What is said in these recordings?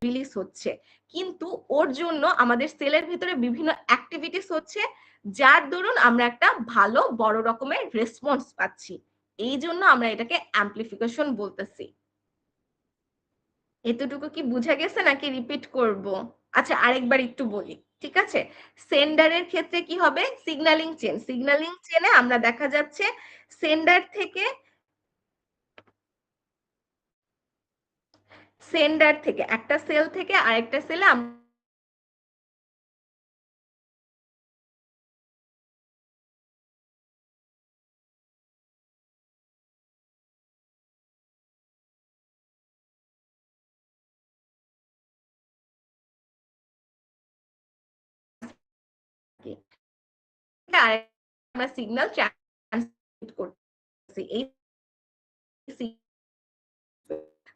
Release হচ্ছে, কিন্তু ওর জন্য আমাদের সেলের ভিতরে বিভিন্ন অ্যাক্টিভিটিস হচ্ছে, যার দরুন আমরা একটা ভালো বড় রকমের রেসপন্স পাচ্ছি। এই জন্য আমরা এটাকে অ্যাম্প্লিফিকেশন বলতেছি। এতটুকু কি বুঝা গেছে নাকি রিপিট করব? আচ্ছা, আরেকবার একটু বলি, ঠিক আছে? সেন্ডারের ক্ষেত্রে কি হবে? Signalling chain. সিগন্যালিং চেনে আমরা দেখা যাচ্ছে সেন্ডার থেকে একটা সেল থেকে আরেকটা সেলে আমরা সিগন্যাল ট্রান্সমিট করতেছি। এই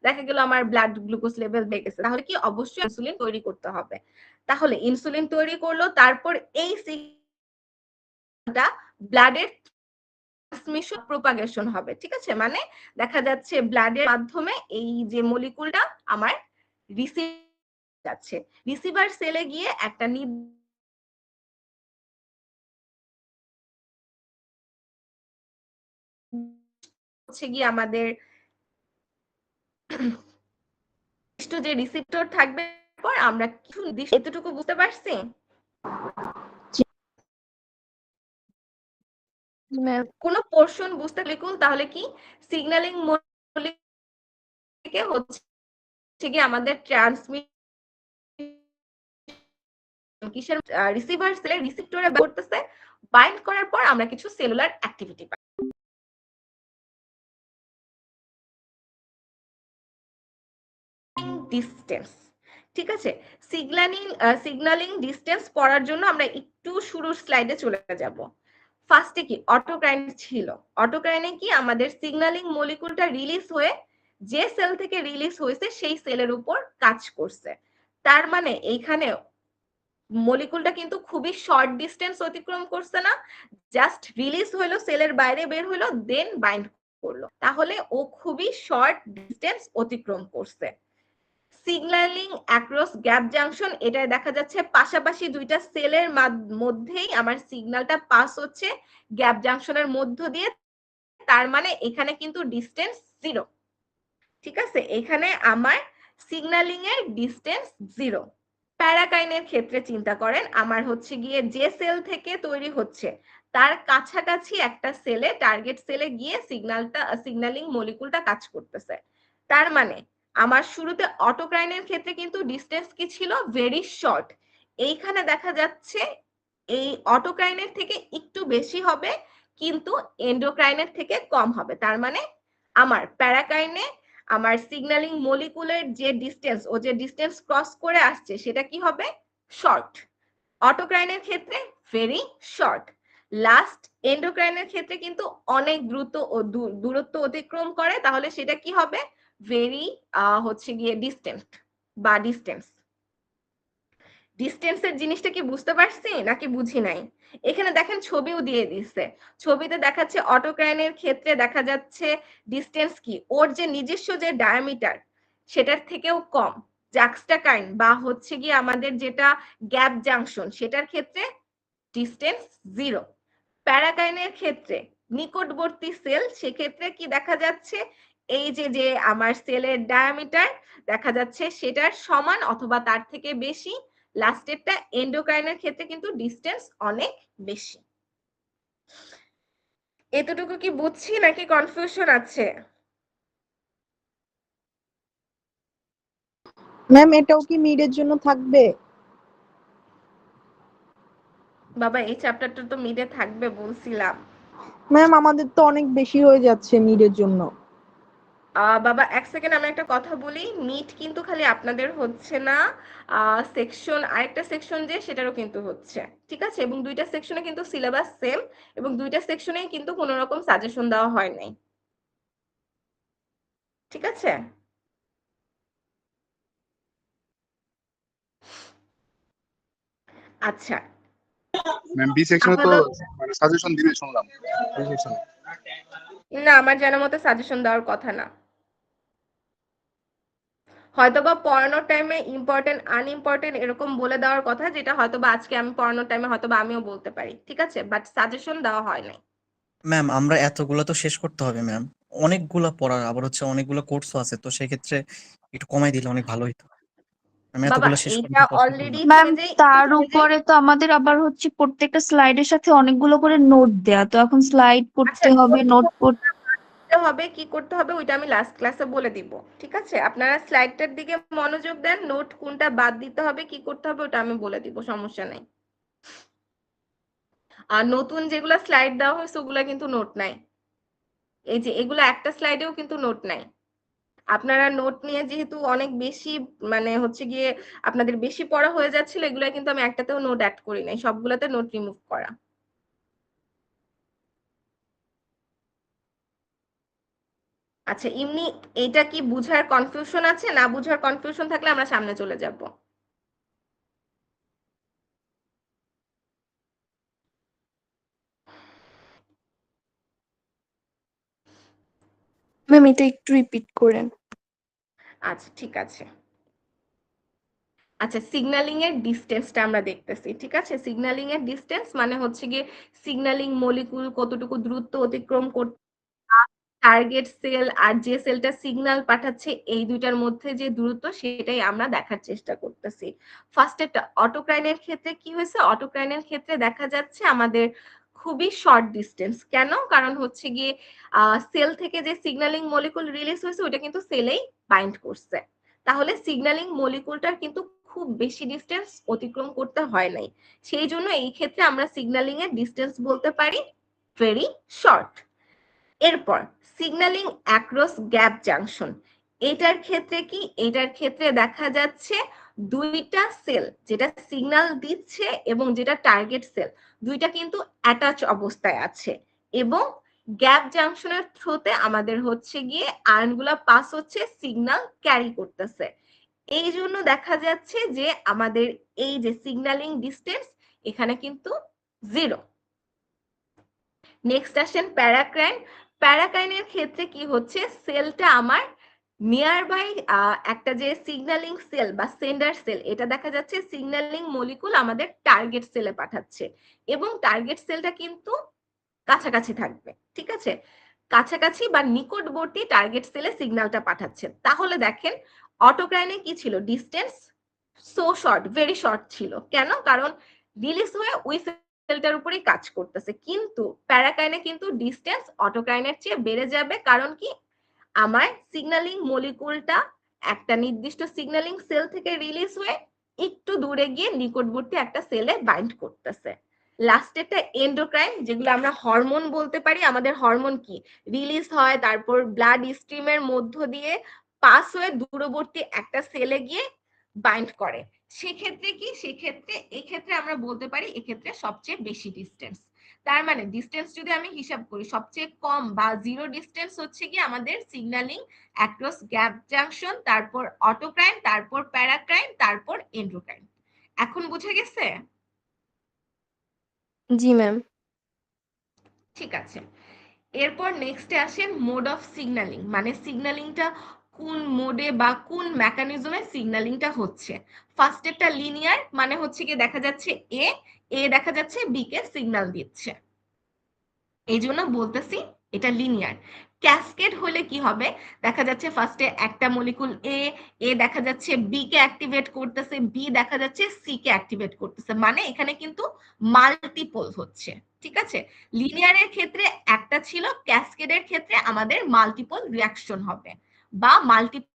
দেখা গেল আমার ব্লাড গ্লুকোজ লেভেল বেড়ে গেছে, তাহলে কি অবশ্যই ইনসুলিন তৈরি করতে হবে। তাহলে ইনসুলিন তৈরি করলো, তারপর এই সিগন্যালটা ব্লাডের ট্রান্সমিশন প্রপাগেশন হবে, ঠিক আছে? মানে দেখা যাচ্ছে ব্লাডের মাধ্যমে এই যে মলিকুলটা আমার রিসিভ যাচ্ছে, রিসিভার সেলে গিয়ে একটা হচ্ছে গিয়ে আমাদের যে রিসিপ্টর থাকবে, পর আমরা কিছু এতটুকু বুঝতে পারছি? কোন পোর্শন বুঝতে লিখুন, তাহলে কি সিগন্যালিং থেকে হচ্ছে কি আমাদের ট্রান্সমিট কিসের রিসিভার সেলের রিসিপ্টরে করতেছে, বাইন্ড করার পর আমরা কিছু সেলুলার অ্যাক্টিভিটি পাই। ডিসটেন্স, ঠিক আছে? সিগন্যালিং ডিসটেন্স পড়ার জন্য আমরা একটু শুরুর স্লাইডে চলে যাব। ফার্স্টে কি অটোক্রাইন ছিল। অটোক্রাইনে কি আমাদের সিগন্যালিং মলিকুলটা রিলিজ হয়ে যে সেল থেকে রিলিজ হয়েছে সেই সেলের উপর কাজ করছে। তার মানে এইখানে মলিকুলটা কিন্তু খুবই শর্ট ডিস্টেন্স অতিক্রম করছে না, জাস্ট রিলিজ হলো, সেলের বাইরে বের হলো, দেন বাইন্ড করলো, তাহলে ও খুবই শর্ট ডিস্টেন্স অতিক্রম করছে। সিগন্যালিং অ্যাক্রস গ্যাপ জাংশন, এটা দেখা যাচ্ছে পাশাপাশি দুইটা সেলের মধ্যেই আমার সিগন্যালটা পাস হচ্ছে গ্যাপ জাংশনের মধ্য দিয়ে, তার মানে এখানে কিন্তু ডিস্টেন্স 0, ঠিক আছে? এখানে আমার সিগন্যালিং এর ডিস্টেন্স 0। প্যারাকাইনের ক্ষেত্রে চিন্তা করেন, আমার হচ্ছে গিয়ে যে সেল থেকে তৈরি হচ্ছে তার কাছাকাছি একটা সেলে, টার্গেট সেলে গিয়ে সিগন্যালিং মলিকুলটা কাজ করতেছে। তার মানে আমার শুরুতে অটোক্রাইনের ক্ষেত্রে কিন্তু ডিস্টেন্স কি ছিল? Very short. এইখানে দেখা যাচ্ছে এই অটোক্রাইনের থেকে একটু বেশি হবে, কিন্তু এন্ডোক্রাইনের থেকে কম হবে। তার মানে আমার প্যারাকাইনে আমার সিগন্যালিং মলিকুলের যে ডিস্টেন্স, ও যে ডিস্টেন্স ক্রস করে আসছে সেটা কি হবে? শর্ট। অটোক্রাইনের ক্ষেত্রে ভেরি শর্ট। লাস্ট এন্ডোক্রাইনের ক্ষেত্রে কিন্তু অনেক দ্রুত ও দূরত্ব অতিক্রম করে, তাহলে সেটা কি হবে? ভেরি হচ্ছে গিয়ে ডিস্টেন্স বা ডিস্টেন্স। ডিস্টেন্সের জিনিসটা কি বুঝতে পারছি নাকি বুঝি নাই? এখানে দেখেন ছবিও দিয়ে দিচ্ছে, ছবিতে দেখাচ্ছে অটোক্রাইনের ক্ষেত্রে দেখা যাচ্ছে ডিস্টেন্স কি, ওর যে নিজস্ব যে ডায়ামিটার সেটার থেকেও কম। জাক্সটাকাইন বা হচ্ছে গিয়ে আমাদের যেটা গ্যাপ জাংশন, সেটার ক্ষেত্রে ডিস্টেন্স 0। প্যারাকাইনের ক্ষেত্রে নিকটবর্তী সেল, সেক্ষেত্রে কি দেখা যাচ্ছে? এই যে যে আমার সেলের ডায়ামিটার দেখা যাচ্ছে সেটার সমান অথবা তার থেকে বেশি। লাস্টেরটা এন্ডোক্রাইনের ক্ষেত্রে কিন্তু ডিস্টেন্স অনেক বেশি। এতটুকু কি বুঝছি নাকি কনফিউশন আছে? ম্যাম এটাও কি মিডের জন্য থাকবে? বাবা এই চ্যাপ্টারটা তো মিডে থাকবে বলছিলাম। ম্যাম আমাদের তো অনেক বেশি হয়ে যাচ্ছে মিডের জন্য। বাবা এক সেকেন্ড, আমি একটা কথা বলি, মিট কিন্তু খালি আপনাদের হচ্ছে না, সেকশন আরেকটা সেকশন যে সেটারও কিন্তু হচ্ছে, ঠিক আছে? এবং দুইটা সেকশনে কিন্তু সিলেবাস সেম, এবং দুইটা সেকশনেই কিন্তু কোনো রকম সাজেশন দেওয়া হয় নাই, ঠিক আছে? আচ্ছা, ম্যাম বি সেকশনে তো মানে সাজেশন দিবে শুনলাম। বি সেকশনে না, আমার জানার মতে সাজেশন দেওয়ার কথা না। হয়তোবা পড়ানোর টাইমে ইম্পর্টেন্ট আনইম্পর্টেন্ট এরকম বলে দেওয়ার কথা, যেটা হয়তোবা আজকে আমি পড়ানোর টাইমে হয়তোবা আমিও বলতে পারি, ঠিক আছে, বাট সাজেশন দেওয়া হয় নাই। ম্যাম আমরা এতগুলো তো শেষ করতে হবে ম্যাম, অনেকগুলো পড়ার, আবার হচ্ছে অনেকগুলো কোর্সও আছে, তো সেক্ষেত্রে একটু কমাই দিলে অনেক ভালো হতো। আমি বাবা এতগুলো শেষ করা এইটা তো পসিবল না। অলরেডি ম্যাম একটু তার থেমে যাই। উপরে তো আমাদের আবার হচ্ছে প্রত্যেকটা স্লাইডের সাথে অনেকগুলো করে নোট দেয়া, তো এখন স্লাইড আচ্ছা করতে হবে, নোট করতে হবে, কি করতে হবে ওইটা আমি লাস্ট ক্লাসে বলে দিব, ঠিক আছে, আপনারা স্লাইডটার দিকে মনোযোগ দেন, নোট কোনটা বাদ দিতে হবে কি করতে হবে ওটা আমি বলে দিব, সমস্যা নাই। আর নতুন যেগুলা স্লাইড দেওয়া হয়েছে ওগুলা কিন্তু নোট নাই, এই যে এগুলা একটা স্লাইডেও কিন্তু নোট নাই। আপনারা নোট নিয়ে যেহেতু অনেক বেশি মানে হচ্ছে গিয়ে আপনাদের বেশি পড়া হয়ে যাচ্ছিল, এগুলা কিন্তু আমি একটাতেও নোট অ্যাড করি নাই, সবগুলাতে নোট রিমুভ করা। আচ্ছা এমনি এটা কি বুঝার কনফিউশন আছে? না বুঝার কনফিউশন থাকলে আমরা সামনে চলে যাব। ম্যাম এটা একটু রিপিট করেন। আচ্ছা ঠিক আছে। আচ্ছা সিগন্যালিং এর ডিসটেন্সটা আমরা দেখতেছি, ঠিক আছে, সিগন্যালিং এর ডিসটেন্স মানে হচ্ছে গিয়ে সিগন্যালিং মলিকুল কতটুকু দূরত্ব অতিক্রম করতে, টার্গেট সেল আর যে সেলটা সিগন্যাল পাঠাচ্ছে এই দুইটার মধ্যে যে দূরত্ব সেটাই আমরা দেখার চেষ্টা করতেছি। ফার্স্ট একটা অটোক্রাইনের ক্ষেত্রে কি হয়েছে, অটোক্রাইনের ক্ষেত্রে দেখা যাচ্ছে আমাদের খুবই শর্ট ডিস্টেন্স। কেন? কারণ হচ্ছে গিয়ে সেল থেকে যে সিগন্যালিং মলিকুল রিলিজ হয়েছে ওটা কিন্তু সেলেই বাইন্ড করছে, তাহলে সিগন্যালিং মলিকুলটার কিন্তু খুব বেশি ডিস্টেন্স অতিক্রম করতে হয় নাই, সেই জন্য এই ক্ষেত্রে আমরা সিগন্যালিং এর ডিস্টেন্স বলতে পারি ভেরি শর্ট। এরপর সিগন্যালিং অ্যাক্রস গ্যাপ জাংশন, এটার ক্ষেত্রে কি, এটার ক্ষেত্রে দেখা যাচ্ছে দুইটা সেল যেটা সিগন্যাল দিচ্ছে এবং যেটা টার্গেট সেল দুইটা কিন্তু অ্যাটাচ অবস্থায় আছে, এবং গ্যাপ জাংশনের থ্রুতে আমাদের হচ্ছে গিয়ে আয়নগুলা পাস হচ্ছে, সিগন্যাল ক্যারি করতেছে, এই জন্য দেখা যাচ্ছে যে আমাদের এই যে সিগন্যালিং ডিস্টেন্স এখানে কিন্তু 0। নেক্সট আসেন প্যারাক্রাইন। প্যারাকাইনের ক্ষেত্রে কি হচ্ছে, সেলটা আমার নিয়ার বাই একটা যে সিগন্যালিং সেল বা সেন্ডার সেল, এটা দেখা যাচ্ছে সিগন্যালিং মলিকুল আমাদের টার্গেট সেলে পাঠাচ্ছে এবং টার্গেট সেলটা কিন্তু কাছাকাছি থাকবে, ঠিক আছে, কাছাকাছি বা নিকটবর্তী টার্গেট সেলে সিগন্যালটা পাঠাচ্ছে। তাহলে দেখেন অটোক্রাইনে কি ছিল, distance so short, very short ছিল। কেন? কারণ রিলিজ হয়ে ওই সেলটার উপরেই কাজ করতেছে, কিন্তু প্যারাকাইনে কিন্তু ডিস্টেন্স অটোক্রাইনের চেয়ে বেড়ে যাবে, কারণ কি আমার সিগন্যালিং মলিকুলটা একটা নির্দিষ্ট সিগন্যালিং সেল থেকে রিলিজ হয়ে একটু দূরে গিয়ে নিকটবর্তী একটা সেলে বাইন্ড করতেছে। লাস্টেরটা এন্ডোক্রাইন, যেগুলো আমরা হরমোন বলতে পারি, আমাদের হরমোন কি রিলিজ হয় তারপর ব্লাড স্ট্রিমের মধ্য দিয়ে পাস হয়ে দূরবর্তী একটা সেলে গিয়ে বাইন্ড করে, সেক্ষেত্রে কি, সেক্ষেত্রে এক্ষেত্রে আমরা বলতে পারি এক্ষেত্রে সবচেয়ে বেশি ডিস্টেন্স। তার মানে ডিস্টেন্স যদি আমি হিসাব করি সবচেয়ে কম বা জিরো ডিস্টেন্স হচ্ছে কি আমাদের সিগন্যালিং অ্যাক্রস গ্যাপ জাংশন, তারপর অটোক্রাইন, তারপর প্যারাক্রাইন, তারপর এন্ডোক্রাইন। এখন বুঝে গেছে? জি ম্যাম। ঠিক আছে, এরপর নেক্সটে আসেন মোড অফ সিগন্যালিং, মানে সিগন্যালিংটা কোন মোডে বা কোন মেকানিজমে সিগন্যালিংটা হচ্ছে। ফার্স্ট একটা লিনিয়ার, মানে হচ্ছে কি দেখা যাচ্ছে এ এ দেখা যাচ্ছে বি কে সিগন্যাল দিচ্ছে, এই জন্য বলতেছি এটা লিনিয়ার। ক্যাসকেড হলে কি হবে, দেখা যাচ্ছে ফার্স্টে একটা মলিকুল এ এ দেখা যাচ্ছে বি কে অ্যাক্টিভেট করতেছে, বি দেখা যাচ্ছে সি কে অ্যাক্টিভেট করতেছে, মানে এখানে কিন্তু মাল্টিপল হচ্ছে, ঠিক আছে। লিনিয়ারের ক্ষেত্রে একটা ছিল, ক্যাসকেডের ক্ষেত্রে আমাদের মাল্টিপল রিয়াকশন হবে বা মাল্টিপল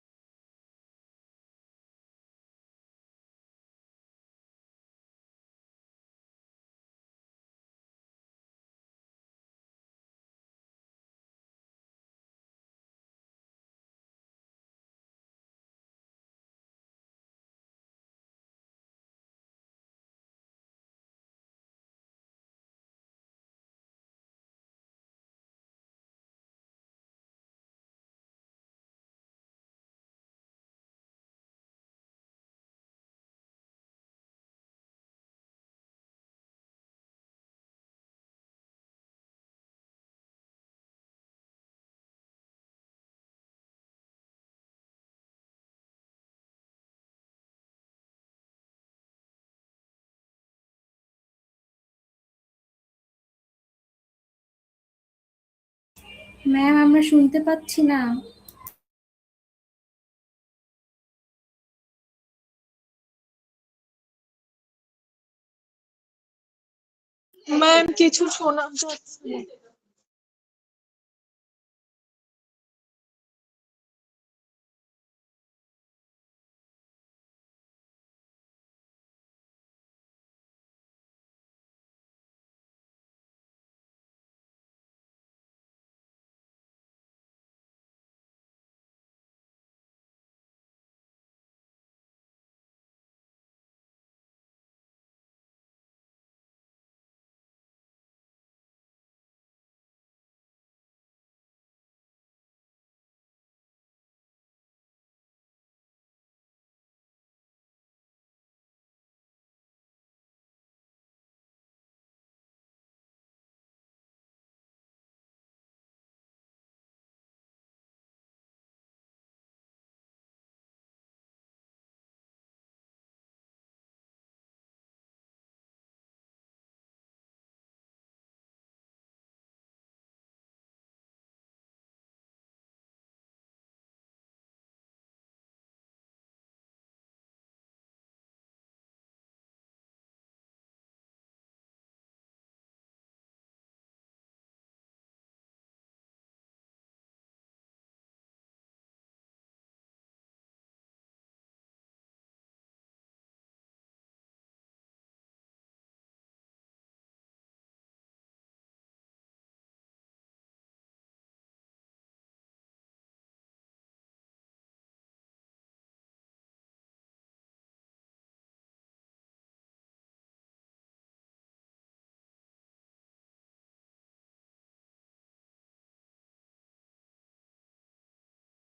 ম্যাম আমরা শুনতে পাচ্ছি না। ম্যাম কিছু শোনা যাচ্ছে না।